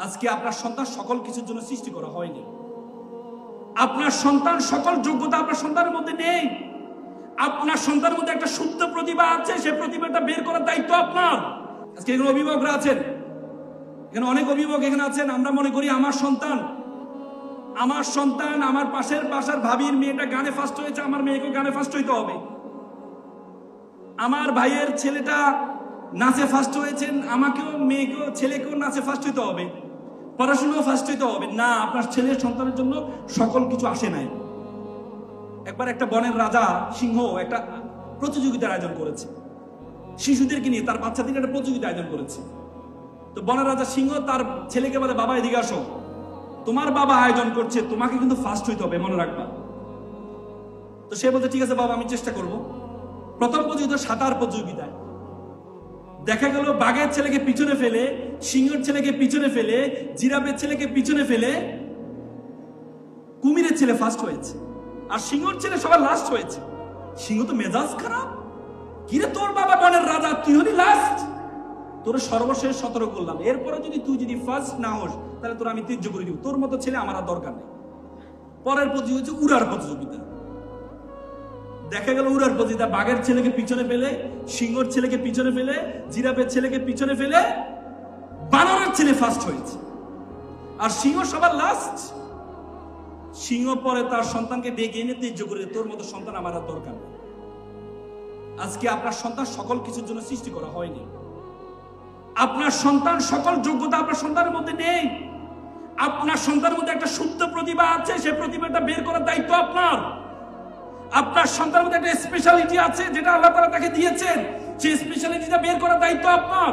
আজকে আপনার সন্তান সকল কিছুর জন্য সৃষ্টি করা হয়নি। আপনার সন্তান সকল যোগ্যতা আপনার সন্তানের মধ্যে নেই। আপনার সন্তানের মধ্যে একটা সুপ্ত প্রতিভা আছে, সেই প্রতিভাটা বের করার দায়িত্ব আপনার। আজকে এখানে অভিভাবকরা আছেন, এখানে অনেক অভিভাবক এখানে আছেন। আমরা মনে করি আমার সন্তান আমার পাশের বাসার ভাবির মেয়েটা গানে ফার্স্ট হয়েছে, আমার মেয়েকেও গানে ফার্স্ট হইতে হবে। আমার ভাইয়ের ছেলেটা নাচে ফার্স্ট হয়েছেন, আমাকেও মেয়েকেও ছেলেকেও নাচে ফার্স্ট হইতে হবে, পড়াশোনাও ফার্স্ট হইতে হবে। না, আপনার ছেলের সন্তানের জন্য সকল কিছু আসে নাই। একবার একটা বনের রাজা সিংহ একটা প্রতিযোগিতার আয়োজন করেছে, শিশুদেরকে নিয়ে তার বাচ্চাদের একটা প্রতিযোগিতা আয়োজন করেছে। তো বনের রাজা সিংহ তার ছেলেকে বলে, বাবা এদিকে আসো, তোমার বাবা আয়োজন করছে, তোমাকে কিন্তু ফার্স্ট হইতে হবে, মনে রাখবা। তো সে বলছে, ঠিক আছে বাবা, আমি চেষ্টা করব। প্রথম প্রতিযোগিতা সাঁতার প্রতিযোগিতায় দেখা গেল বাঘের ছেলেকে পিছনে ফেলে, সিংহের ছেলেকে পিছনে ফেলে, জিরাফের ছেলেকে পিছনে ফেলে কুমিরের ছেলে ফার্স্ট হয়েছে, আর সিংহের ছেলে সবার লাস্ট হয়েছে। সিংহ তো মেজাজ খারাপ, কিরে তোর বাবা বনের রাজা, তুই হলি লাস্ট, তোর সর্বশেষ 17 করলাম, এরপরে তুই যদি ফার্স্ট না হোস তাহলে তোর আমি তীর্য করে দিব, তোর মতো ছেলে আমার আর দরকার নেই। পরের প্রতিযোগিতা উড়ার প্রতিযোগিতা, দেখা গেল উড়ার প্রতিযোগিতা বাঘের ছেলেকে পিছনে ফেলে, সিংহর ছেলেকে পিছনে ফেলে, জিরাফের ছেলেকে পিছনে ফেলে বানরের ছেলে ফার্স্ট হয়েছে, আর সিংহ সবার লাস্ট। সিংহ পরে তার সন্তানকে ডেকে এনে তীর্য করে, তোর মতো সন্তান আমার আর দরকার নেই। আজকে আপনার সন্তান সকল কিছুর জন্য সৃষ্টি করা হয়নি। আপনার সন্তান সকল যোগ্যতা আপনার সন্তানের মধ্যে নেই। আপনার সন্তানের মধ্যে একটা সুপ্ত প্রতিভা আছে, সেই প্রতিভাটা বের করার দায়িত্ব আপনার। আপনার সন্তানের মধ্যে একটা স্পেশালিটি আছে, যেটা আল্লাহ তাআলা তাকে দিয়েছেন, সেই স্পেশালিটিটা বের করার দায়িত্ব আপনার।